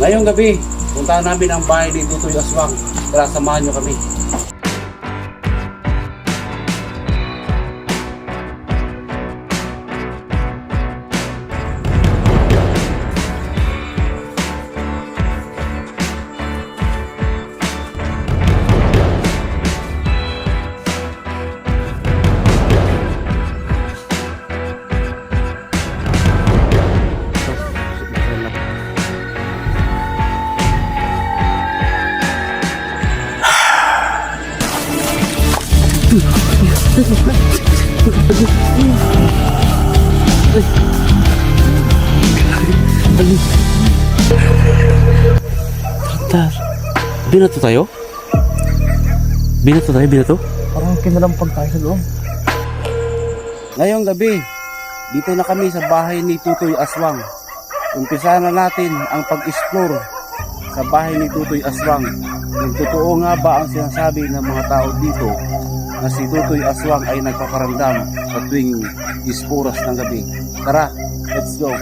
Ngayong gabi, puntahan namin ang bahay ni Tutoy Aswang. Tara, samahan nyo kami. Tar. Binato tayo? Binato? Parang kinalampag tayo sa loob. Ngayong gabi, dito na kami sa bahay ni Tutoy Aswang. Umpisahan na natin ang pag-explore sa bahay ni Tutoy Aswang. Kung totoo nga ba ang sinasabi ng mga tao dito na si Tutoy Aswang ay nagpaparamdam sa tuwing isporas ng gabi. Tara, let's go.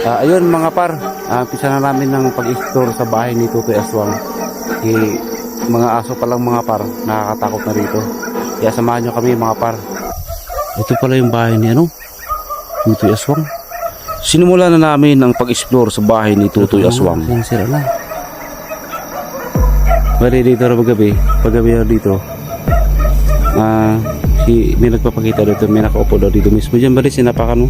Ayun mga par, umpisa na namin ng pag-explore sa bahay ni Tutoy Aswang. Mga aso pa lang mga par, nakakatakot na rito. Kaya samahan nyo kami mga par. Ito pala yung bahay ni Tutoy Aswang. Sinimula na namin ang pag-explore sa bahay ni Tutoy Aswang. Sinisira na. Bali dito na paggabi na dito. May nagpapakita dito, may nakaupo daw dito mismo. Diyan bali sinapakan mo?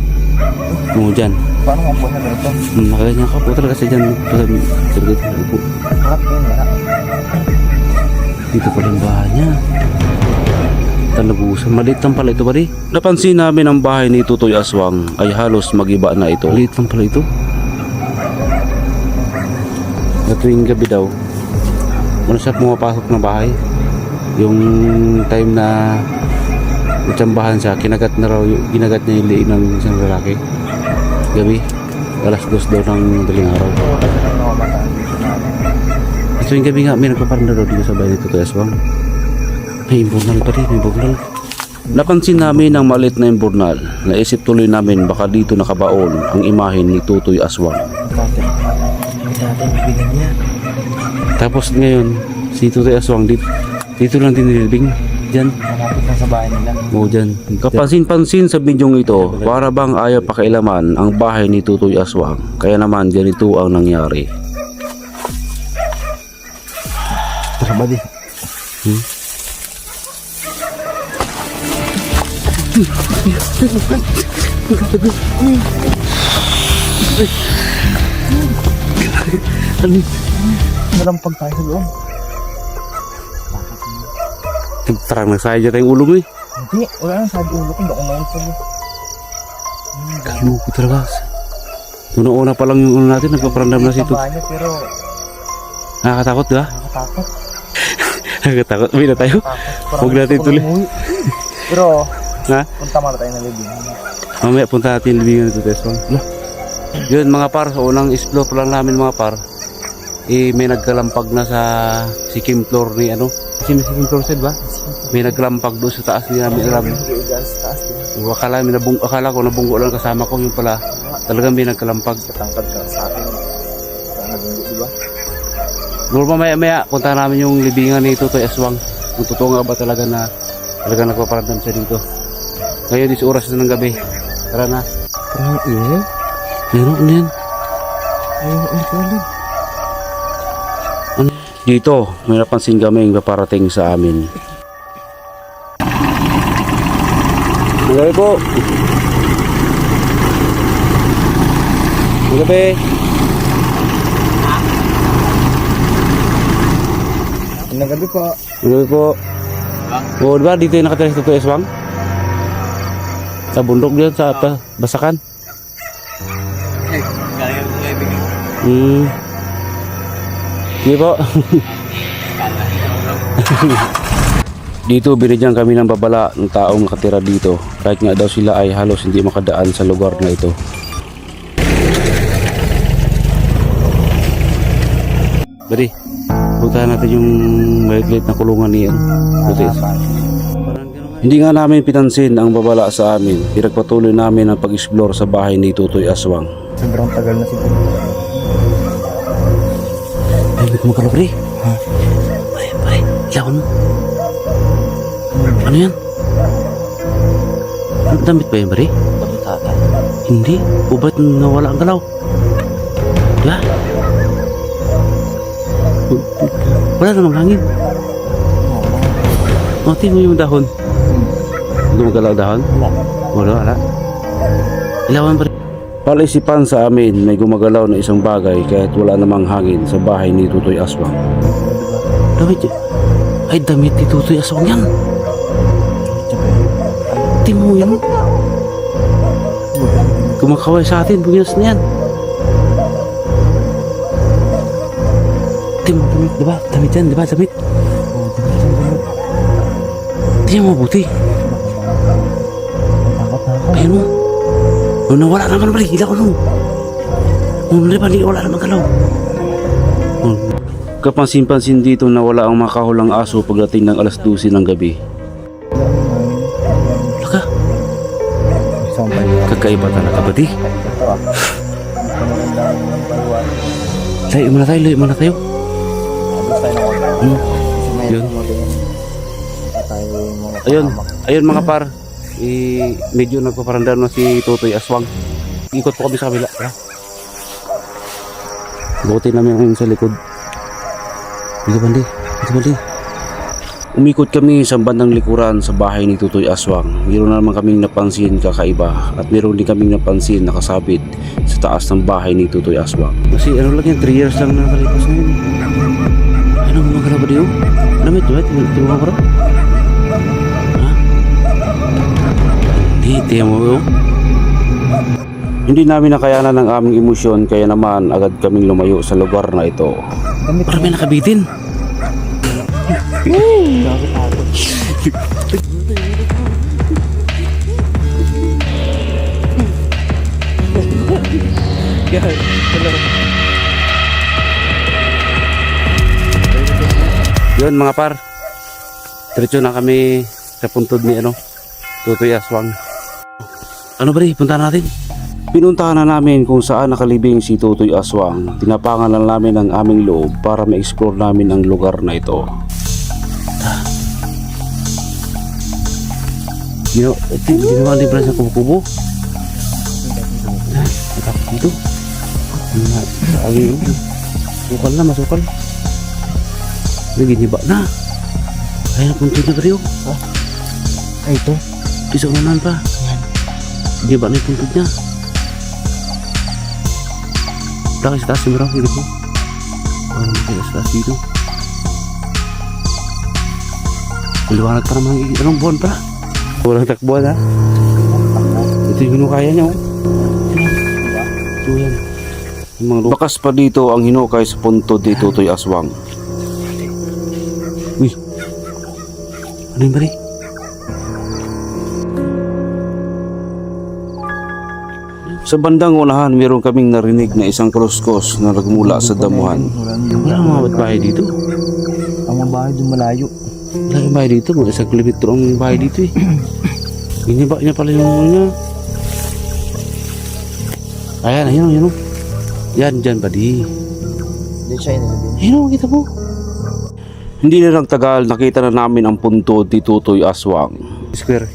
Oo, dyan. Paano nga po na ito? Nakaganyan ka po talaga kasi dyan. Harap yun, harap. Dito pala yung bahay niya. Talabusan. Maliit lang pala ito bali. Napansin namin ang bahay ni Tutoy Aswang ay halos magiba na ito. Maliit lang pala ito. Na tuwing gabi daw, ano siya pumapasok ng bahay. Yung time na utsambahan siya, kinagat niya yung liin ng isang lalaki. Gabi, alas 2 daw ng daling araw. Ito yung gabi nga, may nagpaparanda daw dito sa bahay ni Tutoy Aswang. May imburnal pa rin, may imburnal. Napansin namin ang maliit na imburnal. Naisip tuloy namin baka dito nakabaon ang imahen ni Tutoy Aswang. Tapos ngayon, si Tutoy Aswang dito lang dinilibing. Diyan. Malapit na sa bahay nila. Oo, dyan. Kapansin-pansin sa bidyong ito, para bang ayaw pakailaman ang bahay ni Tutoy Aswang. Kaya naman ganito ang nangyari. Tara ba di? Kinalampag tayo sa loob. Tarang nagsaya dyan tayong ulo mo eh. Hindi, wala nang sabi ulo ko. Baka ngayon pa rin. Kaluko talaga. Una-una pa lang yung ulo natin, nagpaparamdam na si Tutoy. Bahay niya, pero Nakakatakot ka? nakakatakot. Nakakatakot. Uwi na tayo. Huwag natin tuloy. Pero, Ha? punta muna tayo ng libing. Mamaya punta natin yung libingan ni Tutoy Aswang. Yun mga par, sa unang explore pa lang namin mga par, may nagkalampag na sa second floor ni Kasi may second floor side ba? May nagkalampag doon sa taas ni namin alam. Akala ko nabunggo lang kasama ko, yung pala talagang may nagkalampag. Katangkad ka sa akin. Kaya nabunggo, diba? Siguro maya punta namin yung libingan ni Tutoy Aswang. Kung totoo nga ba talaga na talagang nagpaparamdam siya dito. Ngayon is oras na ng gabi. Tara na. Parang iya? Meron na yan. Ayun, ulit. Dito, may napansin kaming paparating sa amin. Magabi po. Magabi. Magandang gabi po. Magabi po. O, diba dito yung nakatira si Tutoy Aswang? Sa bundok dyan, sa Basakan? Sige po. Dito binigyan kami ng babala ng taong nakatira dito. Kahit nga daw sila ay halos hindi makadaan sa lugar na ito. Bari, puntahan natin yung maliit na kulungan niya. Hindi nga namin pinansin ang babala sa amin. Pinagpatuloy namin ang pag-explore sa bahay ni Tutoy Aswang. Sobrang tagal na siguro. Hindi ko magkala, pre. Ha? Pre, ilawan mo. Ano yan? Ang damit ba yan, pre? Damit ata. Hindi. O ba't nawala ang galaw? Wala. Wala namang hangin. O, tingnan mo yung dahon. Gumagalaw dahon? Wala. Ilawan, pre. Palisipan sa amin may gumagalaw na isang bagay kahit wala namang hangin sa bahay ni Tutoy Aswang. Damit yan. Ay, damit ni Tutoy Aswang yan. Tingnan mo yan. Kumakaway sa atin, buminas na yan. Tingnan mo, damit, diba? Damit yan, diba? Damit. Tingnan mo, buti. Ayun mo. Nung nawala naman, balik. Ilaw ko nung. Nung nalibalik, wala naman galaw. Kapansin-pansin dito na wala ang makahulang aso pagdating ng alas 12 ng gabi. Laka, Sampay. kakaiba talaga ba di? Ito ah. Layo muna tayo. Abos tayo ng wala. Hmm. Yun. Tayo yung mga Ayun mga par. Medyo nagpaparandar na si Tutoy Aswang. Ikot po kami sa kabila. Buti namin ang sa likod. Dito bandi. Umikot kami sa bandang likuran sa bahay ni Tutoy Aswang. Meron na naman kaming napansin kakaiba at meron din kaming napansin nakasabit sa taas ng bahay ni Tutoy Aswang. Kasi ano lang yan, 3 years lang nakalipas na yun. Ano mga kalaba diyo? Lamit ba? Tingnan ko rin. Ha? Hindi mo yun. Hindi namin nakayanan ang aming emosyon kaya naman agad kaming lumayo sa lugar na ito. Parang may nakabitin. Yun mga par, diretso na kami sa puntod ni Tutoy Aswang. Ano ba rin, punta natin? Pinuntahan na namin kung saan nakalibing si Tutoy Aswang. Tinapangan na namin ang aming loob para ma-explore namin ang lugar na ito. Ginawa din pala sa kubo-kubo. Natakot dito. Masukal. Naginiba na. Kaya napunto na bariyo. Ay, ito. Isang unan pa. Giniba na yung puntod niya. Laki sa taas yung marami dito. Ano makikita sa taas dito? Maliwanag pa naman anong buwan pa. Walang takbuhan ha. Ito yung hinukaya niya oh. Ito yan. Bakas pa dito ang hinukay sa puntod ni Tutoy Aswang. Uy. Ano yung bari? Sa bandang unahan, meron kaming narinig na isang kruskos na nagmula sa damuhan. Wala ang mga bahay dito. Ang mga bahay doon malayo. Wala yung bahay dito. Mga 1 kilometro ang bahay dito eh. Giniba niya pala yung mga niya. Ayan. Yan, dyan pa di. Hindi siya inasabihin. Ayun, makita mo. Hindi na nagtagal, nakita na namin ang puntod ni Tutoy Aswang. Square.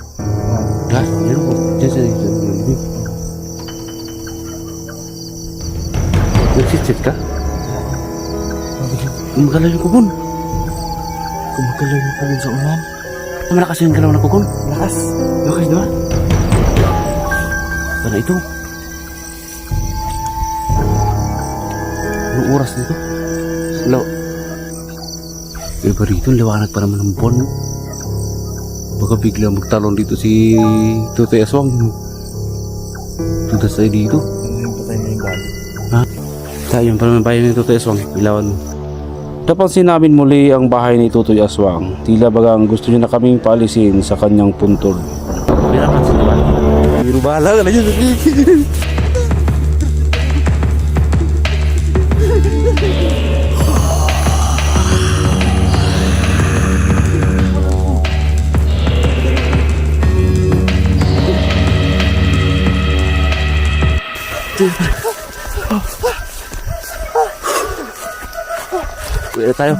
Ha? Ayun po. Dyan sa dito. Nagsit-sit ka? Gumagalaw yung kukun. Kumagalaw yung pagod sa unan. Malakas yung galaw ng kukun. Lakas. Lakas, diba? Ano ito? Anong oras nito? Slow. Iba rito, liwanag pa naman ng buwan, no? Baka biglang magtalon dito si Tutoy Aswang, no? Tutas tayo dito. Ano yung patay na yung bali? Ha? Tayo pa naman bayan ni Tutoy Aswang. Ilawan mo. Napansin namin muli ang bahay ni Tutoy Aswang. Tila bagang gusto niya na kaming paalisin sa kanyang puntod. May napansin na ba? Biro bahala ka na dyan. Uwi na tayo.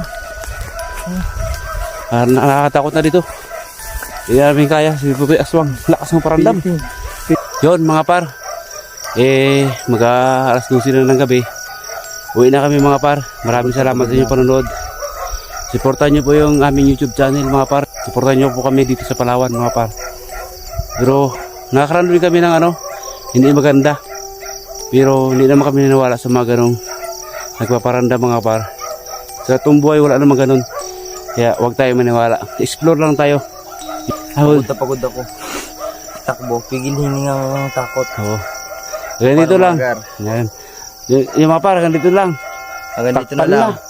Nakakatakot na dito. Hindi namin kaya. Si Tutoy Aswang. Lakas ng parandam. Yun mga par. Mag-alas 12 na ng gabi. Uwi na kami mga par. Maraming salamat sa inyong panonood. Supportan nyo po yung aming YouTube channel mga par. Supportan nyo po kami dito sa Palawan mga par. Pero nakakaroon din kami ng hindi maganda. Pero hindi naman kami nanawala sa mga ganong nagpaparanda mga par. Sa tumbuhay wala naman ganon. Kaya huwag tayo maniwala. Explore lang tayo. Pagod na pagod ako. Takbo. Pigil hiningang takot. Oo. Ganito lang. Yan. Yung mga par, ganito lang. Hanggang dito na Takpan lang. na.